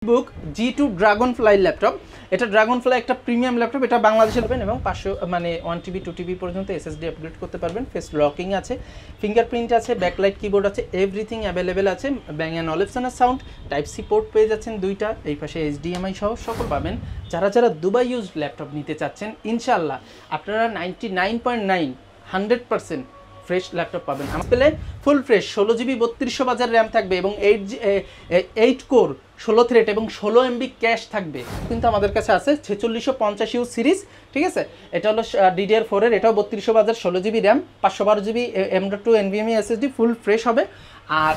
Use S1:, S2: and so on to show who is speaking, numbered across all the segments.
S1: বুক G2 Dragonfly laptop. এটা Dragonfly একটা premium laptop, এটা বাংলাদেশে পাবেন এবং 500 মানে 1 TB 2 TB পর্যন্ত SSD আপগ্রেড করতে পারবেন। ফেস লকিং আছে, ফিঙ্গারপ্রিন্ট আছে, ব্যাকলাইট কিবোর্ড আছে, এভরিথিং অ্যাভেলেবেল আছে। ব্যাং অ্যান্ড অলিভসনের সাউন্ড, টাইপ সি পোর্ট পেয়ে যাচ্ছেন দুইটা, এই পাশে HDMI সহ সকল পাবেন। যারা দুবাই ইউজ ল্যাপটপ নিতে চাচ্ছেন ইনশাআল্লাহ আপনারা 99.9 100% ফ্রেশ ল্যাপটপ পাবেন। আমার পেলে ফুল ফ্রেশ 16GB 3200 বাজার র্যাম থাকবে এবং 8 কোর 16 থ্রেড এবং 16 MB ক্যাশ থাকবে। কিন্তু আমাদের কাছে আছে 4650U সিরিজ, ঠিক আছে। এটা হলো DDR4 এর, এটাও 3200 বাজার 16GB RAM 512GB M.2 NVMe SSD, full fresh হবে। আর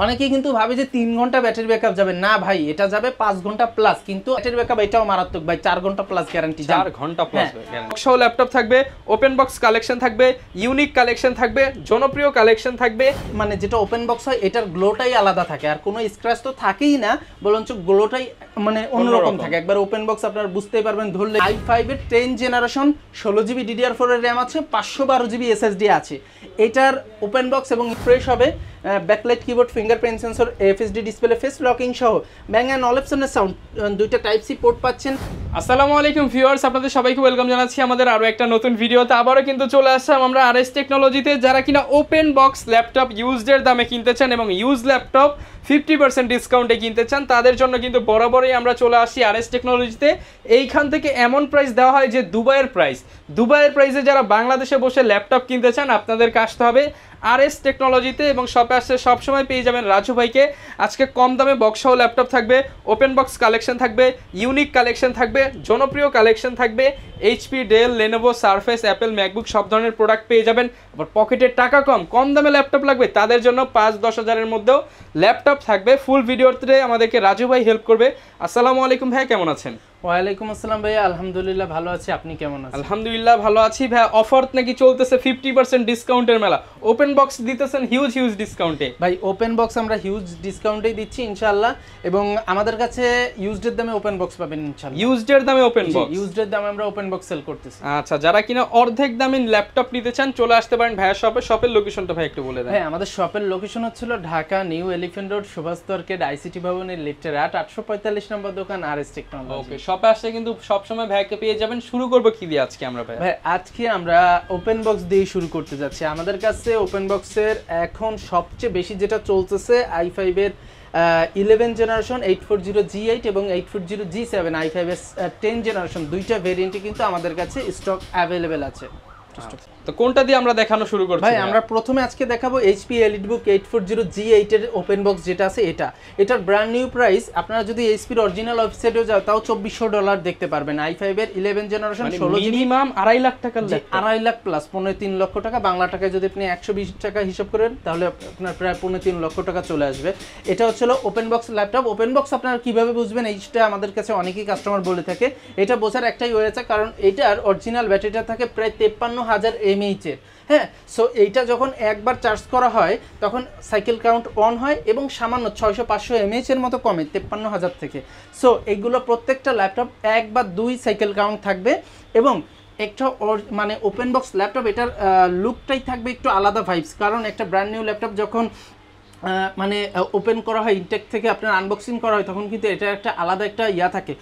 S1: অনেকেই কিন্তু ভাবে যে 3 ঘন্টা ব্যাটারি ব্যাকআপ যাবে, না ভাই এটা যাবে 5 ঘন্টা প্লাস, কিন্তু ব্যাটারি ব্যাকআপ এটাও মারাত্মক ভাই, 4 ঘন্টা প্লাস গ্যারান্টি,
S2: 4 ঘন্টা প্লাস গ্যারান্টি সহ ল্যাপটপ থাকবে। ওপেন বক্স কালেকশন থাকবে, ইউনিক কালেকশন থাকবে, জনপ্রিয় কালেকশন থাকবে।
S1: মানে যেটা ওপেন বক্স হয় এটার গ্লোটাই আলাদা থাকে, আর কোনো স্ক্র্যাচ তো থাকেই না, বরঞ্চ গ্লোটাই মানে অন্যরকম থাকে। একবার ওপেন বক্স আপনারা বুঝতেই পারবেন ধরলে। i5 এর 10 জেনারেশন 16GB DDR4 এর র্যাম আছে, 512GB SSD আছে। এটার ওপেন বক্স এবং ফ্রেশ হবে, backlight keyboard, fingerprint sensor, FSD display, face locking সহ ব্যাং অ্যান্ড অলিভসনের সাউন্ড, দুইটা টাইপ সি পোর্ট পাচ্ছেন।
S2: আসসালামু আলাইকুম ভিউয়ার্স, আপনাদের সবাইকে ওয়েলকাম জানাচ্ছি আমাদের আরও একটা নতুন ভিডিওতে। আবারও কিন্তু চলে আসলাম আমরা RS টেকনোলজিতে। যারা কিনা ওপেন বক্স ল্যাপটপ ইউজডের দামে কিনতে চান এবং ইউজ ল্যাপটপ 50% ডিসকাউন্টে কিনতে চান, তাদের জন্য কিন্তু বরাবরই আমরা চলে আসি RS টেকনোলজিতে। এইখান থেকে এমন প্রাইস দেওয়া হয় যে দুবাইয়ের প্রাইসে যারা বাংলাদেশে বসে ল্যাপটপ কিনতে চান আপনাদেরকে আসতে হবে RS টেকনোলজিতে, এবং শপে আসলে সবসময় পেয়ে যাবেন রাজু ভাইকে। আজকে কম দামে বক্সসহ ল্যাপটপ থাকবে, ওপেন বক্স কালেকশন থাকবে, ইউনিক কালেকশন থাকবে, জনপ্রিয় কালেকশন থাকবে। HP, Dell, Lenovo, Surface, Apple, MacBook সব ধরনের প্রোডাক্ট পেয়ে যাবেন। আবার পকেটের টাকা কম দামে ল্যাপটপ লাগবে তাদের জন্য 5-10 হাজারের মধ্যেও ল্যাপটপ থাকবে। ফুল ভিডিওতে আমাদেরকে রাজু ভাই হেল্প করবে। আসসালামু আলাইকুম ভাই, কেমন আছেন?
S1: ওয়ালাইকুম আসসালাম ভাইয়া, আলহামদুলিল্লাহ ভালো আছি, আপনি কেমন আছেন?
S2: আলহামদুলিল্লাহ ভালো আছি ভাই। অফার নাকি চলতেছে 50% ডিসকাউন্টের মেলা, ওপেন বক্স দিতেছেন হিউজ ডিসকাউন্টে।
S1: ভাই ওপেন বক্স আমরা হিউজ ডিসকাউন্টেই দিচ্ছি ইনশাআল্লাহ, এবং আমাদের কাছে ইউজডের দামে ওপেন বক্স পাবেন ইনশাআল্লাহ।
S2: ইউজডের দামে ওপেন বক্স,
S1: ইউজডের দামে আমরা ওপেন বক্স সেল করতেছি।
S2: আচ্ছা, যারা কিনা অর্ধেক দামে ল্যাপটপ নিতে চান চলে আসতে পারেন ভাইয়া শপে। শপের লোকেশনটা ভাই একটু বলে দেন।
S1: হ্যাঁ, আমাদের শপের লোকেশন হচ্ছিল Dhaka New Elephant Road, Subhash তর্কেড, ICT ভবনের লিফটের 845 নম্বর দোকান RS টেকনোলজি।
S2: ওকে, শপে আসলে কিন্তু সবসময় ভাইকে পেয়ে যাবেন। শুরু করবো কি দিয়ে আজকে আমরা?
S1: ভাই আজকে আমরা ওপেন বক্স দিয়ে শুরু করতে যাচ্ছি। আমাদের কাছে ওপেন বক্সের এখন সবচেয়ে বেশি যেটা চলতেছে i5 এর 11 জেনারেশন 840G8 এবং 840G7, i5 এর 10 জেনারেশন দুইটা ভেরিয়েন্টে কিন্তু আমাদের কাছে স্টক অ্যাভেলেবেল আছে।
S2: তো কোনটা দিয়ে আমরা দেখানো শুরু করছি?
S1: ভাই আমরা প্রথমে আজকে দেখাবো HP EliteBook 840G8 এর ওপেন বক্স যেটা আছে এটার ব্র্যান্ড নিউ প্রাইস। আপনারা যদি HP এর অরিজিনাল ওয়েবসাইটেও যাও তাও $2400 দেখতে পারবেন। i5 এর 11 জেনারেশন 16GB,
S2: মিনিমাম 2.5 লাখ টাকা,
S1: 2.5 লাখ প্লাস 3.5 লক্ষ টাকা। বাংলা টাকায় যদি আপনি 120 টাকা হিসাব করেন তাহলে আপনার প্রায় 3.5 লক্ষ টাকা চলে আসবে। এটা হচ্ছিল open box laptop. Open box আপনারা কিভাবে বুঝবেন, এইটা আমাদের কাছে অনেকেই কাস্টমার বলে থাকে। এটা বোঝার একটাই হয়েছে, কারণ এটার অরিজিনাল ব্যাটারিটা থাকে প্রায় 53,000 mAh এর। হ্যাঁ, সো এইটা যখন একবার চার্জ করা হয় তখন সাইকেল কাউন্ট অন হয় এবং সামান্য 600-500 mAh এর মতো কমে 53,000 থেকে। সো এইগুলো প্রত্যেকটা ল্যাপটপ 1 বা 2 সাইকেল কাউন্ট থাকবে, এবং একটা মানে ওপেন বক্স ল্যাপটপ এটার লুকটাই থাকবে একটু আলাদা ভাইবস। কারণ একটা ব্র্যান্ড নিউ ল্যাপটপ যখন মানে ওপেন করা হয়, ইনটেক থেকে আপনার আনবক্সিং করা হয়, তখন কিন্তু এটা একটা আলাদা একটা ইয়া থাকে,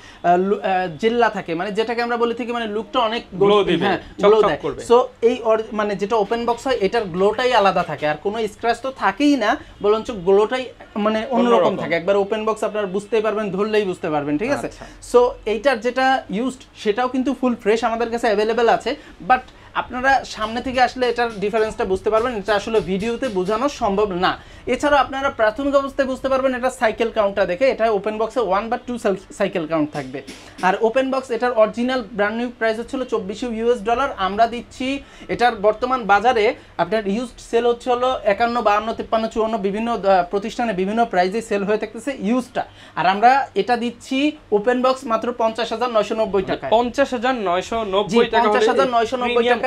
S1: জেল্লা থাকে, মানে যেটাকে আমরা বলে থাকি মানে লুকটা অনেক গ্লো দিবে, গ্লো দেয়। সো এই মানে যেটা ওপেন বক্স হয় এটার গ্লোটাই আলাদা থাকে, আর কোনো স্ক্র্যাচ তো থাকেই না, বরঞ্চ গ্লোটাই মানে অন্যরকম থাকে। একবার ওপেন বক্স আপনারা বুঝতেই পারবেন, ধরলেই বুঝতে পারবেন, ঠিক আছে। সো এইটার যেটা ইউজড সেটাও কিন্তু ফুল ফ্রেশ আমাদের কাছে অ্যাভেলেবেল আছে, বাট আপনারা সামনে থেকে আসলে এটার ডিফারেন্সটা বুঝতে পারবেন। এটা আসলে ভিডিওতে বোঝানো সম্ভব না। এছাড়াও আপনারা প্রাথমিক অবস্থায় বুঝতে পারবেন এটা সাইকেল কাউন্টটা দেখে। এটা ওপেন বক্সে 1 বা 2 সাইকেল কাউন্ট থাকবে। আর ওপেন বক্স এটার অরিজিনাল ব্র্যান্ড নিউ প্রাইস হচ্ছিল $2400। আমরা দিচ্ছি এটার বর্তমান বাজারে আপনার ইউজড সেল হচ্ছে হলো 51, 52, 53, 54 বিভিন্ন প্রতিষ্ঠানে বিভিন্ন প্রাইসে সেল হয়ে থাকতেছে ইউজটা। আর আমরা এটা দিচ্ছি ওপেন বক্স মাত্র 50,990 টাকা।
S2: 50,990 টাকা,
S1: 50,990 টাকা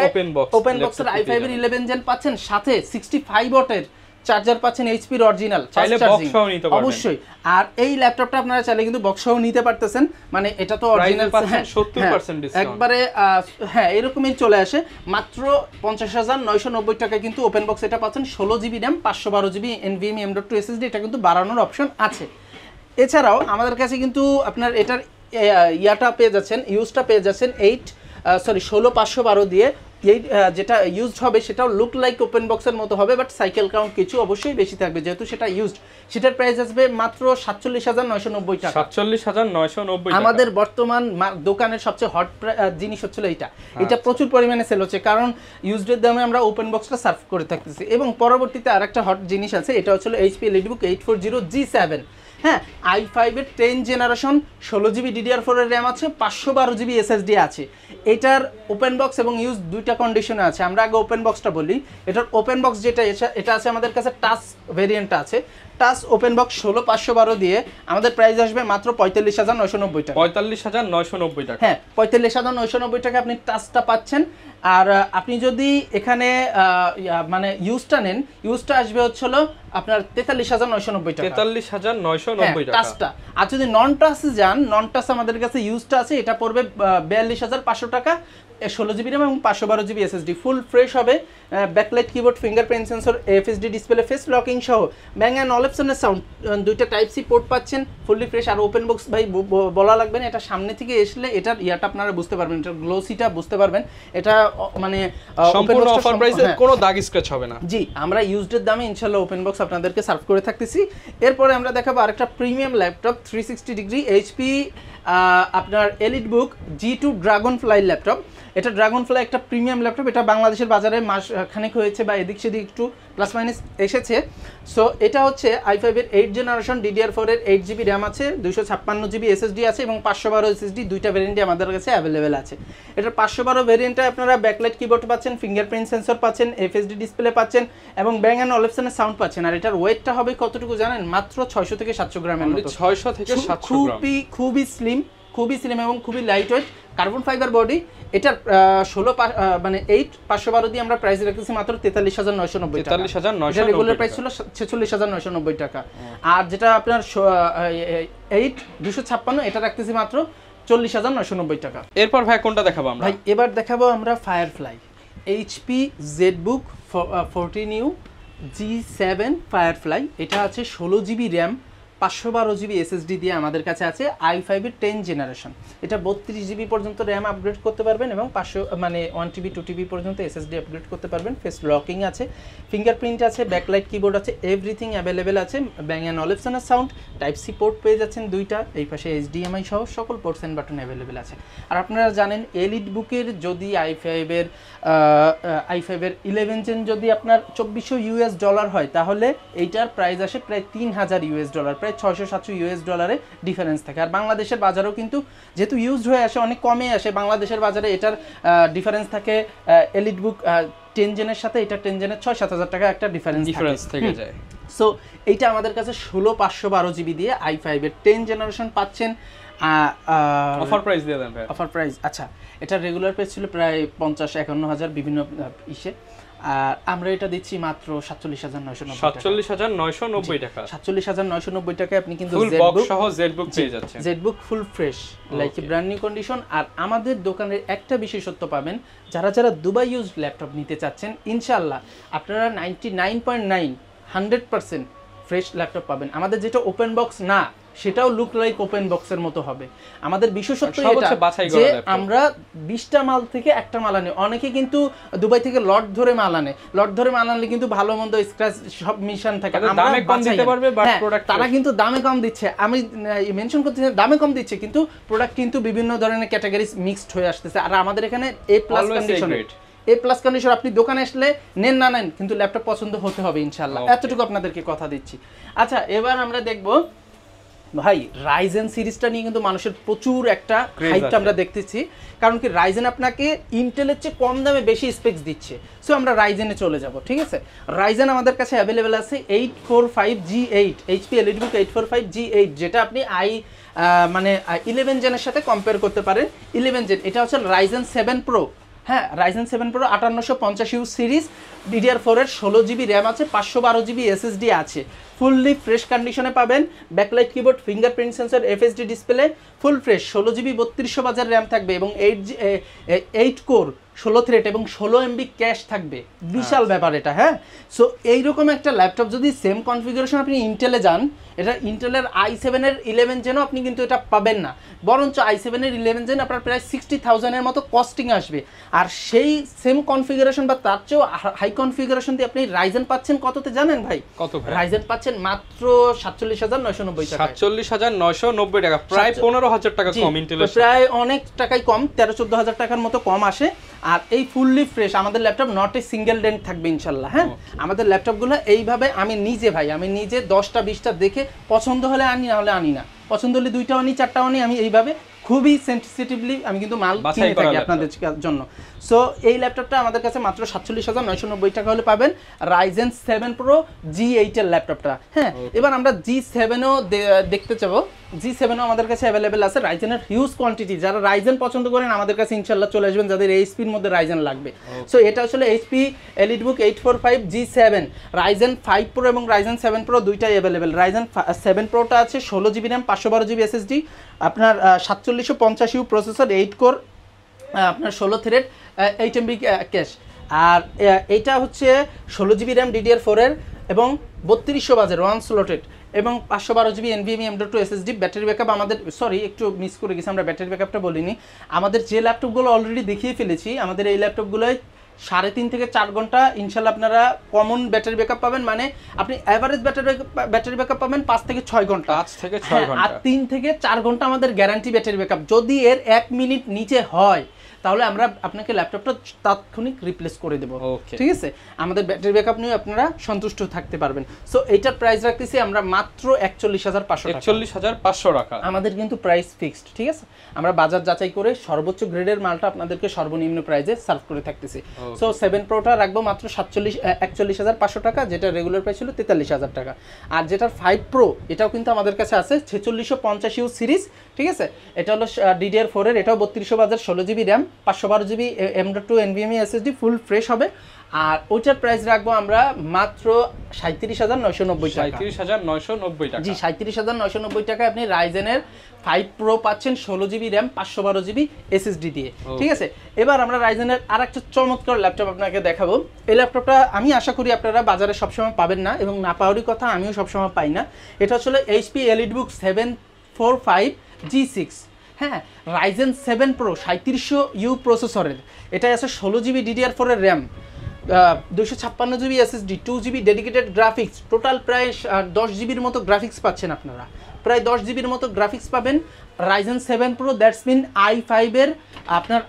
S1: ওপেন বক্সের i5 এর 11 জেন পাচ্ছেন, সাথে 65 ওয়াটের চার্জার পাচ্ছেন HP এর অরিজিনাল,
S2: চাইলে বক্সও নিতে পারবেন
S1: অবশ্যই। আর এই ল্যাপটপটা আপনারা চাইলে কিন্তু বক্সও নিতে পারতেছেন, মানে এটা তো অরিজিনাল
S2: পাচ্ছেন 70% ডিসকাউন্ট
S1: একবারে। হ্যাঁ, এরকমই চলে আসে। মাত্র 50,990 টাকায় কিন্তু ওপেন বক্স এটা পাচ্ছেন। 16GB RAM 512GB NVMe M.2 SSD, এটা কিন্তু বাড়ানোর অপশন আছে। এছাড়াও আমাদের কাছে কিন্তু আপনার এটার ইয়াটা পেয়ে যাচ্ছেন, ইউজটা পেয়ে যাচ্ছেন 16512 দিয়ে। এই যেটা ইউজড হবে সেটাও লুক লাইক ওপেন বক্সের মতো হবে, বাট সাইকেল কাউন্ট কিছু অবশ্যই বেশি থাকবে যেহেতু সেটা ইউজড। সেটার প্রাইস আসবে মাত্র 47,990 টাকা।
S2: 47,990
S1: আমাদের বর্তমান দোকানের সবচেয়ে হট জিনিস হচ্ছিল এটা। এটা প্রচুর পরিমাণে সেল হচ্ছে, কারণ ইউজডের দামে আমরা ওপেন বক্সটা সার্ভ করে থাকতেছি। এবং পরবর্তীতে আরেকটা হট জিনিস আছে, এটা হচ্ছিল HP এলইডিবুক 840G7। হ্যাঁ, i5 এর 10 জেনারেশন, 16GB DDR4 এর র্যাম আছে, 512GB SSD আছে। এটার ওপেন বক্স এবং ইউজ দুইটা কন্ডিশনে আছে। আমরা আগে ওপেন বক্সটা বলি। এটার ওপেন বক্স যেটা এটা আছে আমাদের কাছে টাচ ভেরিয়েন্টটা আছে। টাচ ওপেন বক্স 16512 দিয়ে আমাদের প্রাইস আসবে মাত্র 45,990 টাকা।
S2: 45,990 টাকা।
S1: হ্যাঁ, 45,990 টাকা আপনি টাচটা পাচ্ছেন। আর আপনি যদি এখানে মানে ইউজটা নেন, ইউজটা আসবে হচ্ছিল আপনার 43,990 টাকা।
S2: 43,990 টাকা
S1: টাচটা। আর যদি নন টাচ যান, নন টাচ আমাদের কাছে ইউজটা আছে, এটা পড়বে 42,500 টাকা। 16GB র্যাম এবং 512GB SSD, ফুল ফ্রেশ হবে। Backlight keyboard, fingerprint sensor, FSD display, face locking সহ ব্যাং অ্যান্ড অলিপসনের সাউন্ড, দুইটা টাইপ সি পোর্ট পাচ্ছেন, ফুললি ফ্রেশ। আর ওপেন বক্স ভাই বলা লাগবে না, এটা সামনে থেকে এসলে এটার ইয়াটা আপনারা বুঝতে পারবেন, এটার গ্লোসিটা বুঝতে পারবেন। এটা মানে
S2: সম্পূর্ণ অফার প্রাইসে কোনো দাগ স্ক্র্যাচ হবে না।
S1: জি, আমরা ইউজডের দামে ইনশাআল্লাহ ওপেন বক্স আপনাদেরকে সার্ভ করে থাকতেছি। এরপরে আমরা দেখাবো আরেকটা প্রিমিয়াম ল্যাপটপ 360 ডিগ্রি HP আপনার এলিটবুক G2 ড্রাগনফ্লাই ল্যাপটপ। এটা ড্রাগনফ্লাই একটা প্রিমিয়াম ল্যাপটপ। এটা বাংলাদেশের বাজারে মাস খানেক হয়েছে বা এদিক সেদিক একটু প্লাস মাইনাস এসেছে। সো এটা হচ্ছে i5 এর 8 জেনারেশন, DDR4 এর 8GB র্যাম আছে, 256GB SSD আছে এবং 512 SSD, দুইটা ভেরিয়েন্টই আমাদের কাছে অ্যাভেলেবেল আছে। এটার 512 ভেরিয়েন্টে আপনারা ব্যাকলাইট কিবোর্ড পাচ্ছেন, ফিঙ্গারপ্রিন্ট সেন্সর পাচ্ছেন, FSD ডিসপ্লে পাচ্ছেন এবং ব্যাং অ্যান্ড অলিপসনের সাউন্ড পাচ্ছেন। আর এটার ওয়েটটা হবে কতটুকু জানেন? মাত্র 600 থেকে 700 গ্রামের মতো।
S2: 600 থেকে 700 গ্রাম।
S1: খুবই স্লিম এবং খুবই light weight, carbon fibre body. এটার 512 দিয়ে আমরা প্রাইস রেখেছি মাত্র 43,990 টাকা।
S2: 43,990
S1: রেগুলার প্রাইস ছিল 46,990 টাকা। আর যেটা আপনার 256 এটা রাখতেছি মাত্র 40,990 টাকা।
S2: এরপর ভাই কোনটা দেখাবো আমরা?
S1: ভাই এবার দেখাবো আমরা firefly HP ZBook 14U G7 firefly. এটা আছে 16GB র্যাম, 512GB SSD দিয়ে আমাদের কাছে আছে। i5 এর 10 জেনারেশন। এটা 32GB পর্যন্ত র্যাম আপগ্রেড করতে পারবেন এবং 1TB 2TB পর্যন্ত SSD আপগ্রেড করতে পারবেন। ফেস লকিং আছে, ফিঙ্গারপ্রিন্ট আছে, ব্যাকলাইট কিবোর্ড আছে, এভরিথিং অ্যাভেলেবেল আছে। ব্যাং অ্যান্ড অলিপসনের সাউন্ড, টাইপ সি পোর্ট পেয়ে যাচ্ছেন দুইটা, এই পাশে HDMI সহ সকল পোর্টস এন্ড বাটন অ্যাভেলেবেল আছে। আর আপনারা জানেন এলিটবুকের যদি i5 এর 11 জেন যদি আপনার $2,400 হয়, তাহলে এইটার প্রাইস আসে প্রায় $3,000, প্রায় $600-700 ডিফারেন্স থাকে। আর বাংলাদেশের বাজারেও কিন্তু যেহেতু ইউজড হয়ে আসে, অনেক কমে আসে, বাংলাদেশের বাজারে এটার ডিফারেন্স থাকে এলিটবুক 10 জেনের সাথে এটা 10 জেনের 6-7 টাকা একটা ডিফারেন্স
S2: থেকে যায়।
S1: সো এইটা আমাদের কাছে 16,512GB দিয়ে i5 এর 10 জেনারেশন পাচ্ছেন।
S2: অফার প্রাইস দিয়ে দেন ভাই।
S1: অফার প্রাইস, আচ্ছা, এটা রেগুলার প্রাইস ছিল প্রায় 50-51,000 বিভিন্ন ইসে। আর আমরা এটা দিচ্ছি মাত্র 47,990 টাকা।
S2: 47,990 টাকা।
S1: 47,990 টাকায় আপনি কিন্তু
S2: ফুল বক্স সহ ZBook পেয়ে যাচ্ছেন।
S1: ZBook full fresh, like brand new condition. আর আমাদের দোকানের একটা বিশেষত্ব পাবেন, যারা দুবাই ইউজ ল্যাপটপ নিতে চাচ্ছেন, ইনশাআল্লাহ আপনারা 99.9 100% ফ্রেশ ল্যাপটপ পাবেন। আমাদের যেটা ওপেন বক্স না, সেটাও লুক লাইক ওপেন বক্সের মতো হবে। আমাদের বিশেষত্ব এটা যে আমরা 20টা মাল থেকে একটা মাল আনি। অনেকে কিন্তু দুবাই থেকে লট ধরে মাল আনে, কিন্তু ভালো মন্দ স্ক্র্যাচ সব মিশন থাকে,
S2: দামে কম দিতে পারবে, বাট প্রোডাক্ট
S1: তারা কিন্তু দামে কম দিচ্ছে। আমি মেনশন করতে চাই দামে কম দিচ্ছে, কিন্তু প্রোডাক্ট কিন্তু বিভিন্ন ধরনের ক্যাটাগরিজ মিক্সড হয়ে আসতেছে। আর আমাদের এখানে A+ কন্ডিশন, A+ কন্ডিশন, আপনি দোকানে আসলে নেন না নেন, কিন্তু ল্যাপটপ পছন্দ হতে হবে ইনশাআল্লাহ। এতটুকু আপনাদেরকে কথা দিচ্ছি। আচ্ছা, এবার আমরা দেখবো ভাই রাইজেন সিরিজটা নিয়ে কিন্তু মানুষের প্রচুর একটা হাইপটা আমরা দেখতেছি। কারণ কি, রাইজেন আপনাকে ইন্টেলের চেয়ে কম দামে বেশি স্পেক্স দিচ্ছে। সো আমরা রাইজেনে চলে যাব, ঠিক আছে? রাইজেন আমাদের কাছে অ্যাভেলেবেল আছে 845G8, HP এলিটবুক 845G8, যেটা আপনি 11 জেনের সাথে কম্পেয়ার করতে পারেন। 11 জেন, এটা হচ্ছে রাইজেন 7 Pro। হ্যাঁ, Ryzen 7 Pro 5850U series, DDR4 এর 16GB র্যাম আছে, 512GB SSD আছে, ফুললি ফ্রেশ কন্ডিশনে পাবেন। Backlight keyboard, fingerprint sensor, FHD display, full fresh. 16GB 3200 বাজার র্যাম থাকবে এবং 8 কোর 16 থ্রেড এবং 16 MB ক্যাশ থাকবে। বিশাল ব্যাপার এটা, হ্যাঁ। সো এইরকম একটা ল্যাপটপ যদি সেম কনফিগারেশন আপনি ইন্টেলে যান, এটা ইন্টেলের i7 এর 11 জেনও আপনি কিন্তু এটা পাবেন না, বরঞ্চ i7 এর 11 জেন আপনার প্রায় 60,000 এর মতো কস্টিং আসবে। আর সেই সেম কনফিগারেশন বা তার চেয়েও হাই কনফিগারেশন দিয়ে আপনি রাইজেন পাচ্ছেন কততে জানেন ভাই?
S2: কত ভাই?
S1: রাইজেন পাচ্ছেন মাত্র 47,990 টাকা।
S2: 47,990 টাকা, প্রায় 15,000 টাকা কম ইন্টেলের,
S1: প্রায় অনেক টাকাই কম, 13-14,000 টাকার মতো কম আসে। আর এই ফুললি ফ্রেশ আমাদের laptop, not a single dent থাকবে ইনশাল্লাহ, হ্যাঁ। আমাদের ল্যাপটপগুলো এইভাবে আমি নিজে 10টা 20টা দেখে পছন্দ হলে আনি, না হলে আনি না। পছন্দ হলে 2টাও আনি, 4টাও আনি। আমি এইভাবে খুবই সেন্সিটিভলি আমি কিন্তু মাল কিনে থাকি আপনাদের জন্য। সো এই ল্যাপটপটা আমাদের কাছে মাত্র 47,990 টাকা হলে পাবেন, রাইজেন 7 প্রো G8 এর ল্যাপটপটা, হ্যাঁ। এবার আমরা G7ও দেখতে চাবো। G7ও আমাদের কাছে অ্যাভেলেবেল আছে, রাইজেনের হিউজ কোয়ান্টিটি। যারা রাইজেন পছন্দ করেন আমাদের কাছে ইনশাল্লাহ চলে আসবেন, যাদের এইচপির মধ্যে রাইজেন লাগবে। সো এটা আসলে HP EliteBook 845 G7, Ryzen 5 pro এবং রাইজেন 7 প্রো দুইটাই অ্যাভেলেবেল। রাইজেন 7 প্রোটা আছে 16GB র্যাম, 512GB SSD, আপনার 4750U প্রসেসর, 8 কোর, আপনার 16 থ্রেড, 8 MB ক্যাশ। আর এইটা হচ্ছে 16GB র্যাম DDR4 এর এবং 3200 বাজের ওয়ান স্লটেড এবং 512GB NVMe M.2 SSD। Battery backup আমাদের, সরি একটু মিস করে গেছি, আমরা ব্যাটারি ব্যাকআপটা বলিনি। আমাদের যে ল্যাপটপগুলো অলরেডি দেখিয়ে ফেলেছি, আমাদের এই ল্যাপটপগুলোয় 3.5 থেকে 4 ঘন্টা ইনশাল্লাহ আপনারা কমন ব্যাটারি ব্যাকআপ পাবেন, মানে আপনি অ্যাভারেজ ব্যাটারি ব্যাকআপ পাবেন 5 থেকে 6 ঘন্টা,
S2: 5 থেকে 6 ঘন্টা।
S1: আর 3 থেকে 4 ঘন্টা আমাদের গ্যারান্টি ব্যাটারি ব্যাকআপ। যদি এর 1 মিনিট নিচে হয় তাহলে আমরা আপনাকে ল্যাপটপটা তাৎক্ষণিক রিপ্লেস করে দেবো, ঠিক আছে। আমাদের ব্যাটারি ব্যাকআপ নিয়ে আপনারা সন্তুষ্ট থাকতে পারবেন। সো এইটার প্রাইস রাখতেছি আমরা মাত্র
S2: 41,500 টাকা। আমাদের
S1: কিন্তু প্রাইস ফিক্সড, ঠিক আছে। আমরা বাজার যাচাই করে সর্বোচ্চ গ্রেডের মালটা আপনাদেরকে সর্বনিম্ন প্রাইসে সার্ভ করে থাকতেছি। সো 7 প্রোটা রাখবো মাত্র 41,500 টাকা, যেটা রেগুলার প্রাইস ছিল 43,000 টাকা। আর যেটার 5 প্রো এটাও কিন্তু আমাদের কাছে আছে 4650U সিরিজ, ঠিক আছে। এটা হলো DDR4 এর, এটাও 3200 বাজার, 16GB RAM, 512GB M.2 NVMe SSD, full fresh হবে। আর ওইটার প্রাইস রাখবো আমরা মাত্র 37,990 টাকা।
S2: 37,990 টাকা,
S1: জি 37,990 টাকায় আপনি রাইজেনের 5 প্রো পাচ্ছেন 16GB র্যাম, 512GB SSD দিয়ে, ঠিক আছে। এবার আমরা রাইজেনের আর একটা চমৎকার ল্যাপটপ আপনাকে দেখাবো। এই ল্যাপটপটা আমি আশা করি আপনারা বাজারে সবসময় পাবেন না, এবং না পাওয়ারই কথা, আমিও সবসময় পাই না। এটা আসলে HP EliteBook 745 G6, হ্যাঁ। রাইজেন 7 প্রো 3700U প্রসেসরের, এটা আছে 16GB DDR4 এর RAM, 256GB SSD, 2GB dedicated graphics, total প্রায় 10GBর মতো গ্রাফিক্স পাচ্ছেন আপনারা, প্রায় 10GBর মতো গ্রাফিক্স পাবেন। Ryzen 7 pro, that's mean i5 এর আপনার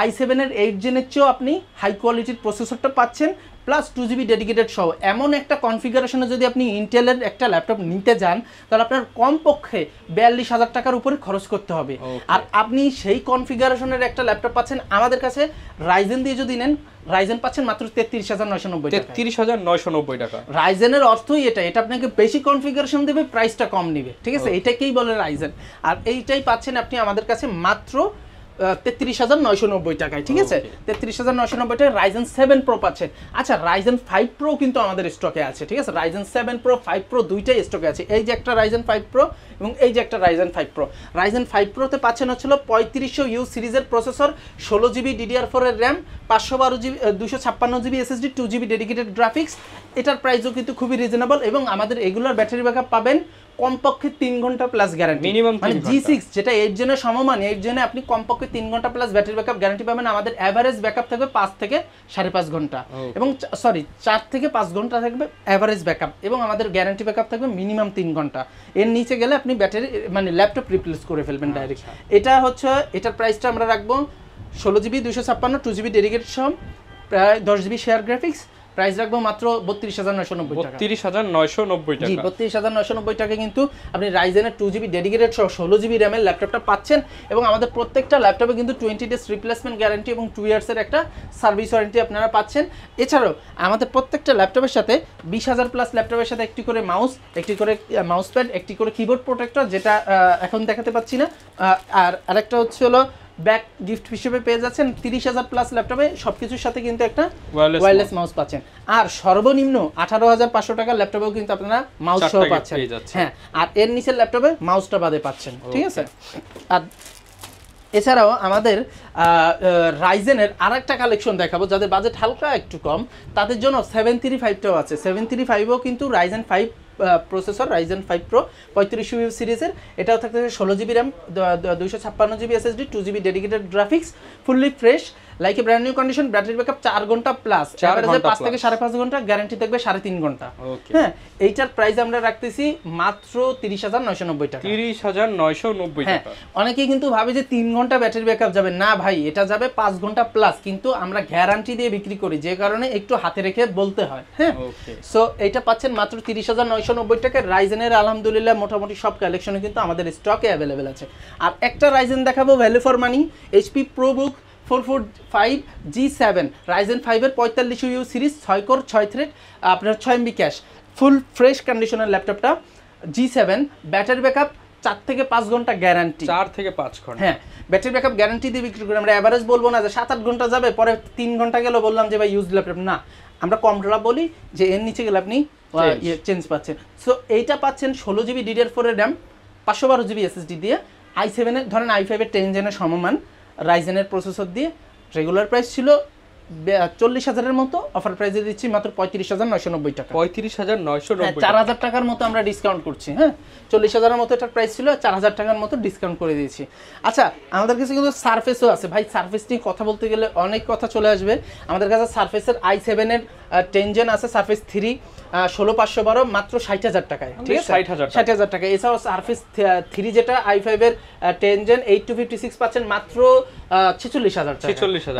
S1: i7 এর 8 জেনের চেয়েও আপনি হাই কোয়ালিটির প্রসেসরটা পাচ্ছেন, প্লাস 2GB ডেডিকেটেড সহ। এমন একটা কনফিগারেশনে যদি আপনি ইন্টেলের একটা ল্যাপটপ নিতে যান তাহলে আপনার কমপক্ষে 42,000 টাকার উপরে খরচ করতে হবে। আর আপনি সেই কনফিগারেশনের একটা ল্যাপটপ পাচ্ছেন আমাদের কাছে রাইজেন দিয়ে যদি নেন, রাইজেন পাচ্ছেন মাত্র 33,990 টাকা।
S2: 33,990 টাকা।
S1: রাইজেনের অর্থই এটা আপনাকে বেশি কনফিগারেশন দেবে, প্রাইসটা কম নেবে, ঠিক আছে। এটাকেই বলে রাইজেন। আর এইটাই পাচ্ছেন আপনি আমাদের কাছে মাত্র 33,990 টাকায়, ঠিক আছে। 33,990 টাকায় রাইজেন 7 প্রো পাচ্ছেন। আচ্ছা, রাইজেন 5 প্রো কিন্তু আমাদের স্টকে আছে, ঠিক আছে। রাইজেন 7 প্রো 5 প্রো দুইটাই স্টকে আছে। এই যে একটা রাইজেন 5 প্রো এবং এই যে একটা রাইজেন 5 প্রো। রাইজেন 5 প্রোতে পাচ্ছেন হচ্ছিল 3500U সিরিজের প্রসেসর, 16GB DDR4 এর RAM, 512GB 256GB SSD, 2GB dedicated graphics. এটার প্রাইসও কিন্তু খুবই রিজনেবল, এবং আমাদের এগুলোর ব্যাটারি ব্যাকআপ পাবেন কমপক্ষে 3 ঘন্টা প্লাস গ্যারান্টি,
S2: মিনিমাম।
S1: মানে G6 যেটা 8 জেনের সমমান, 8 জেনে আপনি কমপক্ষে 3 ঘন্টা প্লাস ব্যাটারি ব্যাকআপ গ্যারান্টি পাবেন। আমাদের এভারেজ ব্যাকআপ থাকবে 5 থেকে 5.5 ঘন্টা, এবং 4 থেকে 5 ঘন্টা থাকবে এভারেজ ব্যাকআপ, এবং আমাদের গ্যারান্টি ব্যাকআপ থাকবে মিনিমাম 3 ঘন্টা। এর নিচে গেলে আপনি ব্যাটারি মানে ল্যাপটপ রিপ্লেস করে ফেলবেন ডাইরেক্ট। এটা হচ্ছে, এটার প্রাইসটা আমরা রাখবো 16GB 256, 2GB ডেডিকেটেড সম, প্রায় 10GB শেয়ার গ্রাফিক্স। প্রাইস রাখবো মাত্র 32,990 টাকা।
S2: 32,990 টাকা।
S1: জি 32,990 টাকা কিন্তু আপনি রাইজেনের 2GB ডেডিকেটেড সহ 16GB র্যামের ল্যাপটপটা পাচ্ছেন, এবং আমাদের প্রত্যেকটা ল্যাপটপে কিন্তু 20 ডেজ রিপ্লেসমেন্ট গ্যারান্টি এবং 2 ইয়ার্সের একটা সার্ভিস ওয়ারেন্টি আপনারা পাচ্ছেন। এছাড়াও আমাদের প্রত্যেকটা ল্যাপটপের সাথে 20,000 প্লাস ল্যাপটপের সাথে একটি করে মাউস, একটি করে মাউস প্যাড, একটি করে কিবোর্ড প্রোটেক্টর, যেটা এখন দেখাতে পাচ্ছি না, আর আরেকটা হচ্ছে হলো ব্যাক গিফট হিসেবে পেয়ে যাচ্ছেন। 30,000 প্লাস ল্যাপটপে সবকিছুর সাথে কিন্তু একটা ওয়্যারলেস মাউস পাচ্ছেন। আর সর্বনিম্ন 18,500 টাকার ল্যাপটপের কিন্তু আপনারা মাউস সহ পাচ্ছেন। হ্যাঁ, আর এর নিচের ল্যাপটপে মাউসটা বাদে পাচ্ছেন, ঠিক আছে। আর এছাড়াও আমাদের রাইজেনের আরেকটা কালেকশন দেখাবো, যাদের বাজেট হালকা একটু কম তাদের জন্য 735টাও আছে। 735ও কিন্তু রাইজেন 5 প্রসেসর, রাইজেন 5 প্রো 3500 সিরিজের। এটাও থাকতে 16GB RAM, 256GB SSD, 2GB dedicated graphics, fully fresh, like a brand new condition, battery backup 4 ঘন্টা প্লাস, এভারেজে 5 থেকে 5.5 ঘন্টা, গ্যারান্টি থাকবে 3.5 ঘন্টা। হ্যাঁ, এইটার প্রাইস আমরা রাখতেছি মাত্র 30,990 টাকা।
S2: 30,990 টাকা।
S1: অনেকেই কিন্তু ভাবে যে 3 ঘন্টা ব্যাটারি ব্যাকআপ যাবে, না ভাই, এটা যাবে 5 ঘন্টা প্লাস, কিন্তু আমরা গ্যারান্টি দিয়ে বিক্রি করি, যে কারণে একটু হাতে রেখে বলতে হয়। হ্যাঁ, সো এইটা পাচ্ছেন মাত্র 30,990 টাকায়। রাইজেনের আলহামদুলিল্লাহ মোটামুটি সব কালেকশনে কিন্তু আমাদের স্টকে অ্যাভেলেবেল আছে। আর একটা রাইজেন দেখাবো value for money, HP ProBook 445 G7, Ryzen 5 এর 4500 সিরিজ, 6 কোর 6 থ্রেড, আপনার 6 MB ক্যাশ, ফুল ফ্রেশ কন্ডিশনের ল্যাপটপটা G7, ব্যাটারি ব্যাকআপ 4 থেকে 5 ঘন্টা গ্যারান্টি।
S2: 4 থেকে 5 ঘন্টা,
S1: হ্যাঁ, ব্যাটারি ব্যাকআপ গ্যারান্টি দিয়ে বিক্রি করি আমরা। এভারেজ বলবো না যে 7-8 ঘন্টা যাবে, পরে 3 ঘন্টা গেল বললাম যে ভাই ইউজ ল্যাপটপ, না, আমরা কমটা বলি যে এর নিচে গেলে আপনি চেঞ্জ পাচ্ছেন। সো এইটা পাচ্ছেন 16GB DDR4 এর র্যাম, 512GB SSD দিয়ে, i7 এর ধরেন i5 এর 10 জেনের সমমান রাইজেনের প্রসেসর দিয়ে। রেগুলার প্রাইস ছিল 40,000-এর মতো, অফার প্রাইসে দিচ্ছি মাত্র 35,990 টাকা।
S2: 35,990,
S1: 4,000 টাকার মতো আমরা ডিসকাউন্ট করছি। হ্যাঁ, 40,000-এর মতো এটার প্রাইস ছিল, 4,000 টাকার মতো ডিসকাউন্ট করে দিয়েছি। আচ্ছা, আমাদের কাছে কিন্তু সারফেসও আছে ভাই। সারফেস নিয়ে কথা বলতে গেলে অনেক কথা চলে আসবে। আমাদের কাছে সারফেসের i7 এর 10 জেন আছে, সারফেস 3 16512 মাত্র 60,000 টাকায়, ঠিক আছে, 60,000 টাকা। এছাড়াও সারফেস 3 যেটা i5 এর 10 জেন 8256 পাচ্ছেন মাত্র 46,000 টাকা।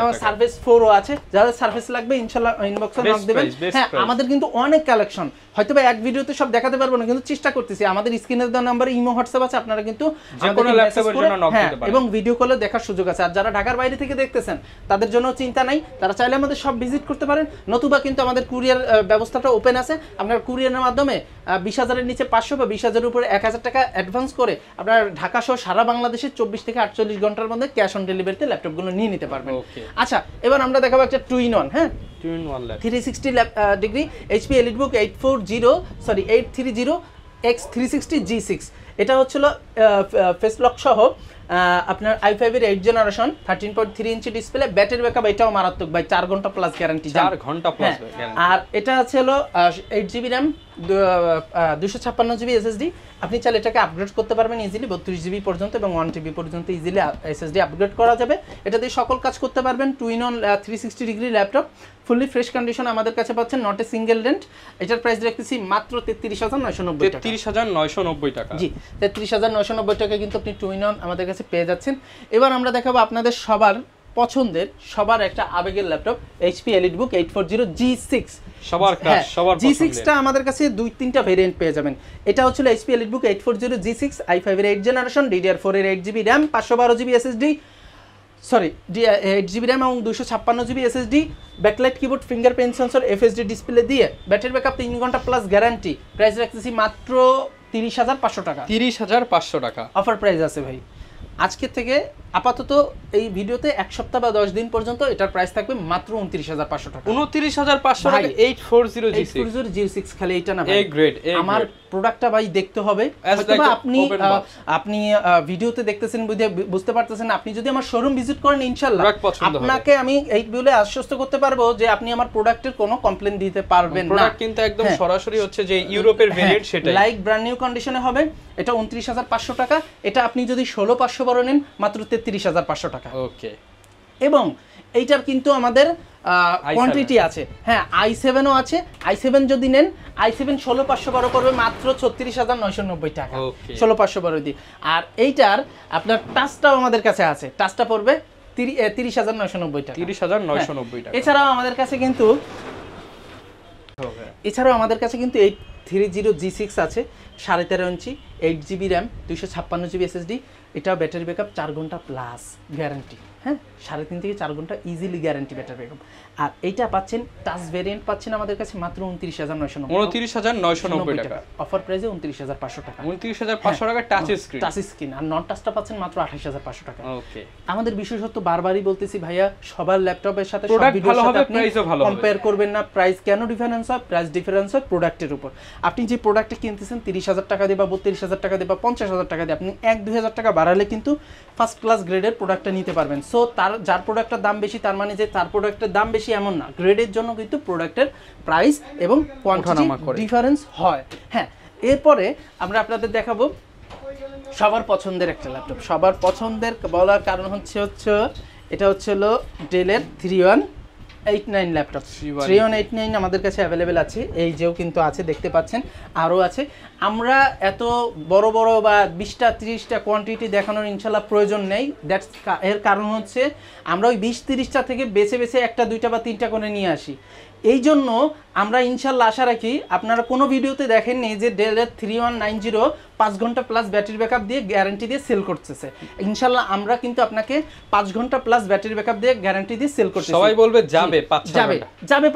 S1: আমার সারফেস 4ও আছে, যাদের সারফেস লাগবে ইনশাআল্লাহ ইনবক্সে নক দিবেন। হ্যাঁ, আমাদের কিন্তু অনেক কালেকশন, হয়তো বা এক ভিডিওতে সব দেখাতে পারবো না, কিন্তু চেষ্টা করতেছি। আমাদের স্ক্রিনে দেওয়া নাম্বারে ইমো হোয়াটসঅ্যাপ আছে, আপনারা কিন্তু
S2: যে কোনো ল্যাপটপের জন্য নক দিতে পারেন
S1: এবং ভিডিও কলে দেখার সুযোগ আছে। আর যারা ঢাকার বাইরে থেকে দেখতেছেন তাদের জন্য চিন্তা নাই, তারা চাইলে আমাদের সব ভিজিট করতে পারেন, নতুবা কিন্তু আমাদের কুরিয়ার ব্যবস্থাটা ওপেন আছে। আপনার কুরিয়ারের মাধ্যমে 20,000-এর নিচে 500 বা 20,000-এর উপরে 1,000 টাকা অ্যাডভান্স করে আপনার ঢাকা সহ সারা বাংলাদেশে 24 থেকে 48 ঘন্টার মধ্যে ক্যাশ অন ডেলিভারিতে ল্যাপটপগুলো নিয়ে নিতে পারবেন। আচ্ছা, এবার আমরা দেখাবো একটা 2-in-1, হ্যাঁ, 360 ডিগ্রি HP EliteBook 830X 360 এটা হচ্ছিল ফেস লক সহ আপনার i5 এর 8 generation, 13.3 inch display, battery backup এটাও মারাত্মক ভাই, 4 ঘন্টা প্লাস গ্যারান্টি,
S2: 4 ঘন্টা প্লাস গ্যারান্টি।
S1: আর এটা আছে হলো 8GB র্যাম, 256GB SSD। আপনি চাইলে এটাকে আপগ্রেড করতে পারবেন ইজিলি 32GB পর্যন্ত, এবং 1TB পর্যন্ত ইজিলি SSD আপগ্রেড করা যাবে। এটা দিয়ে সকল কাজ করতে পারবেন। 2-in-1 360 degree laptop, fully fresh condition আমাদের কাছে পাচ্ছেন, নট এ সিঙ্গেল রেন্ট। এটার প্রাইস রাখতেছি মাত্র 33,990 টাকা।
S2: 33,990 টাকা,
S1: জি, 33,990 টাকা কিন্তু আপনি 2-in-1 আমাদের কাছে পেয়ে যাচ্ছেন। এবার আমরা দেখাবো আপনাদের সবার পছন্দের, সবার একটা আবেগের ল্যাপটপ, HP EliteBook 840 G6।
S2: সবার ক্রাশ, সবার পছন্দের।
S1: G6টা আমাদের কাছে 2-3টা ভেরিয়েন্ট পেয়ে যাবেন। এটা হচ্ছে HP EliteBook 840 G6, i5 এর 8 জেনারেশন, DDR4 এর 8GB RAM, 512GB SSD, 8GB RAM এবং 256GB SSD, backlight keyboard, fingerprint sensor, FSD display দিয়ে, ব্যাটারি ব্যাকআপ 3 ঘন্টা প্লাস গ্যারান্টি। প্রাইস রাখতেছি মাত্র 30,500 টাকা।
S2: 30,500 টাকা
S1: অফার প্রাইস আছে ভাই। আজকে থেকে আপাতত এই ভিডিওতে 1 সপ্তাহ বা 10 দিন পর্যন্ত এটার প্রাইস থাকবে মাত্র 29,500 টাকা।
S2: 29,500 টাকা 840
S1: G6 খালি এটা না ভাই,
S2: এ গ্রেড।
S1: আমার প্রোডাক্টটা ভাই দেখতে হবে। হয়তোবা আপনি ভিডিওতে দেখতেছেন বুঝতে পারতেছেন, আপনি যদি আমার শোরুম ভিজিট করেন ইনশাআল্লাহ আপনাকে আমি এই বলে আশ্বস্ত করতে পারবো যে আপনি আমার প্রোডাক্টের কোনো কমপ্লেইন দিতে পারবেন না।
S2: প্রোডাক্ট কিন্তু একদম সরাসরি হচ্ছে যে ইউরোপের ভেরিয়েন্ট, সেটাই
S1: লাইক ব্র্যান্ড নিউ কন্ডিশনে হবে। এটা 29,500 টাকা। এটা আপনি যদি 16,512 নেন মাত্র 33,500 টাকা।
S2: ওকে,
S1: এবং এইটার কিন্তু আমাদের কোয়ান্টিটি আছে। হ্যাঁ, i7ও আছে। i7 যদি নেন, i7 16,512 করবে মাত্র 36,990 টাকা, 16,512 দিয়ে। আর এইটার আপনার টাচটাও আমাদের কাছে আছে, টাচটা পড়বে 30,990 টাকা,
S2: 30,990 টাকা।
S1: এছাড়াও আমাদের কাছে কিন্তু 830 G6 আছে, 13.5 ইঞ্চি 8GB র্যাম 256GB SSD, এটাও ব্যাটারি ব্যাকআপ 4 ঘন্টা প্লাস গ্যারান্টি। হ্যাঁ, 3.5 থেকে 4 ঘন্টা ইজিলি গ্যারান্টি ব্যাটারি ব্যাকআপ। আর এইটা পাচ্ছেন টাচ ভেরিয়েন্ট পাচ্ছেন আমাদের কাছে মাত্র
S2: 29,990 টাকা।
S1: অফার প্রাইসে 29,500 টাকা।
S2: 29,500 টাকা টাচ স্ক্রিন।
S1: Touch screen. আর নন টাচটা পাচ্ছেন মাত্র 28,500 টাকা।
S2: ওকে,
S1: আমাদের বিশেষত্ব বারবারই বলতেছি ভাইয়া, সবার ল্যাপটপের সাথে সব
S2: প্রোডাক্ট
S1: ভিডিওর
S2: ভালো
S1: সাথে
S2: হবে,
S1: আপনি
S2: প্রাইসও ভালো হবে।
S1: কম্পেয়ার করবেন না। প্রাইস কেন ডিফারেন্স হয়? প্রাইস ডিফারেন্স হয় প্রোডাক্টের উপর। আপনি যে প্রোডাক্টটা কিনতেছেন 30,000 টাকা দিয়ে বা 32,000 টাকা দিয়ে বা 50,000 টাকা দিয়ে, আপনি 1-2,000 টাকা বাড়ালে কিন্তু ফার্স্ট ক্লাস গ্রেডের প্রোডাক্টটা নিতে পারবেন। সো যার প্রোডাক্টের দাম বেশি তার মানে যে তার প্রোডাক্টের দাম বেশি এমন না। গ্রেডের জন্য কিন্তু প্রোডাক্টের প্রাইস এবং কোয়ান্টিটি ডিফারেন্স হয়। হ্যাঁ, এরপরে আমরা আপনাদের দেখাবো সবার পছন্দের একটা ল্যাপটপ। সবার পছন্দের বলার কারণ হচ্ছে এটা হচ্ছে হলো ডেলের 3189 ল্যাপটপ। 3189 আমাদের কাছে অ্যাভেলেবেল আছে, এই যেও কিন্তু আছে, দেখতে পাচ্ছেন, আরও আছে। আমরা এত বড় বড় বা 20টা 30টা কোয়ান্টিটি দেখানোর ইনশাল্লাহ প্রয়োজন নেই। এর কারণ হচ্ছে আমরা ওই 20-30টা থেকে বেছে বেছে 1টা 2টা বা 3টা করে নিয়ে আসি। এই জন্য আমরা ইনশাল্লাহ আশা রাখি আপনারা কোনো ভিডিওতে দেখেননি যে ডেলের 3190 5 ঘন্টা প্লাস ব্যাটারি ব্যাকআপ দিয়ে গ্যারান্টি দিয়ে সেল করতেছে। ইনশাল্লাহ আমরা কিন্তু আপনাকে 5 ঘন্টা প্লাস ব্যাটারি ব্যাকআপ দিয়ে গ্যারান্টি দিয়ে সেল করতেছি।
S2: সবাই বলবে যাবে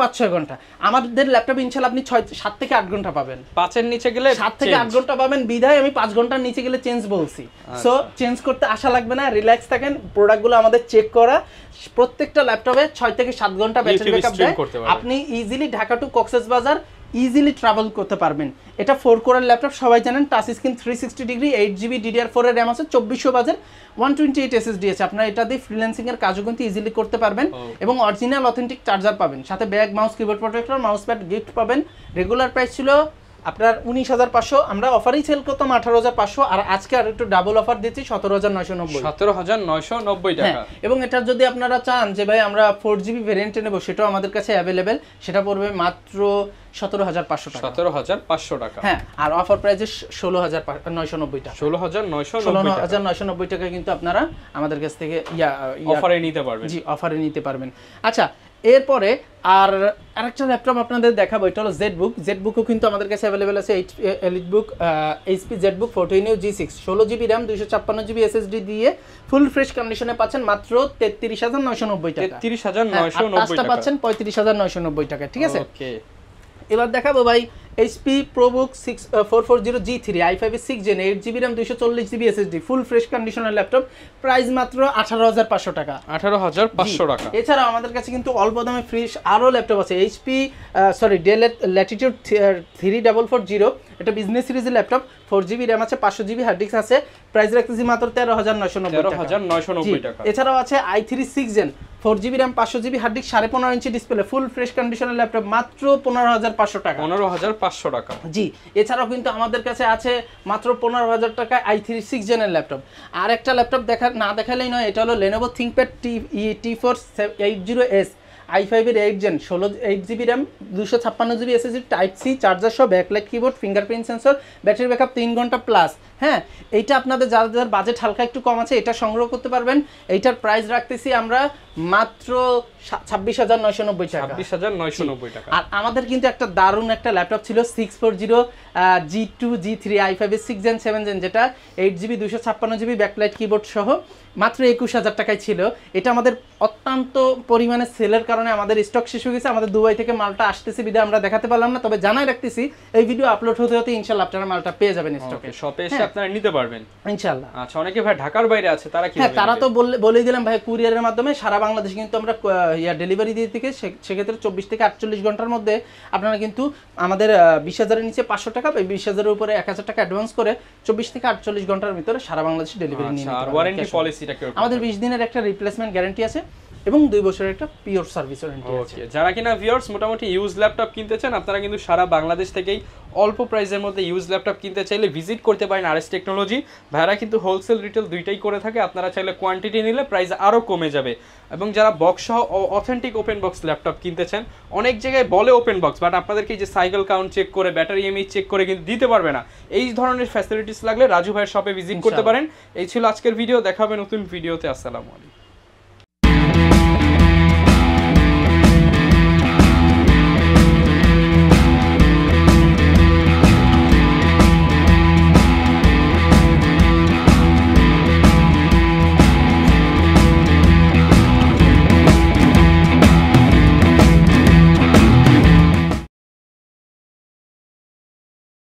S1: 5-6 ঘন্টা। আমাদের ল্যাপটপ ইনশাল্লাহ আপনি 7 থেকে 8 ঘন্টা পাবেন।
S2: 5-এর নিচে গেলে
S1: 7 থেকে 8 ঘন্টা পাবেন, বিধায় আমি 5 ঘন্টার নিচে গেলে চেঞ্জ বলছি। সো চেঞ্জ করতে আশা লাগবে না, রিল্যাক্স থাকেন। প্রোডাক্টগুলো আমাদের চেক করা, প্রত্যেকটা ল্যাপটপে 6 থেকে 7 ঘন্টা ব্যাটারি ব্যাকআপ দেয়। আপনি easily Dhaka to Cox's Bazar easily travel করতে পারবেন। এটা 4 কোরের ল্যাপটপ, সবাই জানেন। Touch screen 360 degree, 8GB DDR4 এর র্যাম আছে, 2400 বাজের 128 SSD আছে। আপনারা এটা দিয়ে ফ্রিল্যান্সিং এর কাজও কিন্তু ইজিলি করতে পারবেন এবং অরিজিনাল অথেন্টিক চার্জার পাবেন, সাথে bag, mouse, keyboard protector, mouse pad gift পাবেন। রেগুলার প্রাইস ছিল আপনার 19,500, আমরা অফারেই সেল করতাম 18,500, আর আজকে আর একটু ডাবল অফার দিচ্ছি 17,990
S2: টাকা।
S1: এবং এটা যদি আপনারা চান যে ভাই আমরা 4GB ভেরিয়েন্টে নেব, সেটাও আমাদের কাছে অ্যাভেলেবেল, সেটা পড়বে মাত্র 17,500 টাকা।
S2: 17,500 টাকা।
S1: হ্যাঁ, আর অফার প্রাইসে 16,990 টাকা। 16,990 টাকা কিন্তু আপনারা আমাদের কাছ থেকে
S2: অফারে নিতে পারবেন।
S1: জি, অফারে নিতে পারবেন। আচ্ছা, এরপরে আর আরেকটা ল্যাপটপ আপনাদের দেখাবো, এটা হলো জেডবুকও কিন্তু আমাদের কাছে অ্যাভেলেবেল আছে। EliteBook HP ZBook 14U G6 16GB RAM 256GB SSD দিয়ে ফুল ফ্রেশ কন্ডিশনে পাচ্ছেন মাত্র 33,990 টাকা।
S2: 33,990 টাকা
S1: পাচ্ছেন 35,990 টাকা। ঠিক আছে,
S2: ওকে।
S1: এবার দেখাবো ভাই HP ProBook 440 G3 i5 6 Gen 8GB RAM 240GB SSD ফুল ফ্রেশ কন্ডিশনের ল্যাপটপ, প্রাইস মাত্র 18,500 টাকা।
S2: 18,500 টাকা।
S1: এছাড়াও আমাদের কাছে কিন্তু অল্প দামে ফ্রেশ আরও ল্যাপটপ আছে। ডেল ল্যাটিটিউড 3440, এটা বিজনেস সিরিজের ল্যাপটপ, 4GB র্যাম আছে, 500GB হার্ড ডিস্ক আছে, প্রাইস রাখতেছি মাত্র 13,990 টাকা। এছাড়াও আছে i3 6 Gen 4GB RAM 500GB hard disk 15.5 inch display full fresh কন্ডিশনের ল্যাপটপ, মাত্র 15,500 টাকা।
S2: 15,500 টাকা।
S1: জি, এছাড়াও কিন্তু আমাদের কাছে আছে মাত্র 15,000 টাকা i3 6 Gen এর ল্যাপটপ। আর একটা ল্যাপটপ দেখালেই নয়, এটা হলো Lenovo ThinkPad T480S i5 এর 8 Gen 8GB RAM 256GB SSD type C charger সহ backlight keyboard, fingerprint sensor, battery backup 3 ঘন্টা প্লাস। হ্যাঁ, এইটা আপনাদের যাদের বাজেট হালকা একটু কম আছে এটা সংগ্রহ করতে পারবেন। এইটার প্রাইস রাখতেছি আমরা মাত্র 26,990 টাকা।
S2: 26,990 টাকা।
S1: আর আমাদের কিন্তু একটা দারুণ একটা ল্যাপটপ ছিল 640 G2 G3 i5 এর 6 Gen 7 Gen, যেটা 8GB 256GB ব্যাকলাইট কিবোর্ড সহ মাত্র 21,000 টাকায় ছিল। এটা আমাদের অত্যন্ত পরিমাণে সেলের কারণে আমাদের স্টক শেষ হয়ে গেছে। আমাদের দুবাই থেকে মালটা আসতেছে বিধায় আমরা দেখাতে পারলাম না, তবে জানাই রাখতেছি এই ভিডিও আপলোড হতে হতে ইনশাআল্লাহ আপনারা মালটা পেয়ে যাবেন স্টকে,
S2: শপে এসে আপনারা নিতে পারবেন
S1: ইনশাআল্লাহ।
S2: আচ্ছা, অনেকে ভাই ঢাকার বাইরে আছে, তারা কি?
S1: হ্যাঁ, তারা তো বলেই দিলাম ভাই, কুরিয়ারের মাধ্যমে সারা বাংলাদেশে কিন্তু আমরা ডেলিভারি দিয়ে থেকে, সেক্ষেত্রে 24 থেকে 48 ঘন্টার মধ্যে আপনারা কিন্তু আমাদের 20,000-এর নিচে 500 টাকা, 20,000-এর উপরে 1,000 টাকা অ্যাডভান্স করে 24 থেকে 48 ঘন্টার ভিতরে সারা বাংলাদেশে ডেলিভারি নিয়ে নিতে পারবেন।
S2: আর ওয়ারেন্টি পলিসিটা কি?
S1: আমাদের 20 দিনের একটা রিপ্লেসমেন্ট গ্যারান্টি আছে এবং 2 বছরের একটা পিওর সার্ভিস ওয়ারেন্টি আছে।
S2: যারা কিনা ভিউয়ার্স মোটামুটি ইউজ ল্যাপটপ কিনতে চান, আপনারা কিন্তু সারা বাংলাদেশ থেকেই অল্প প্রাইসের মধ্যে ইউজ ল্যাপটপ কিনতে চাইলে ভিজিট করতে পারেন RS টেকনোলজি। ভাইরা কিন্তু হোলসেল রিটেল দুইটাই করে থাকে, আপনারা চাইলে কোয়ান্টিটি নিলে প্রাইস আরও কমে যাবে। এবং যারা বক্স সহ অথেন্টিক ওপেন বক্স ল্যাপটপ কিনতে চান, অনেক জায়গায় বলে ওপেন বক্স, বাট আপনাদেরকে যে সাইকেল কাউন্ট চেক করে ব্যাটারি এমএইচ চেক করে কিন্তু দিতে পারবে না। এই ধরনের ফ্যাসিলিটিস লাগলে রাজু ভাইয়ের শপে ভিজিট করতে পারেন। এই ছিল আজকের ভিডিও, দেখা হবে নতুন ভিডিওতে। আসসালামু আলাইকুম।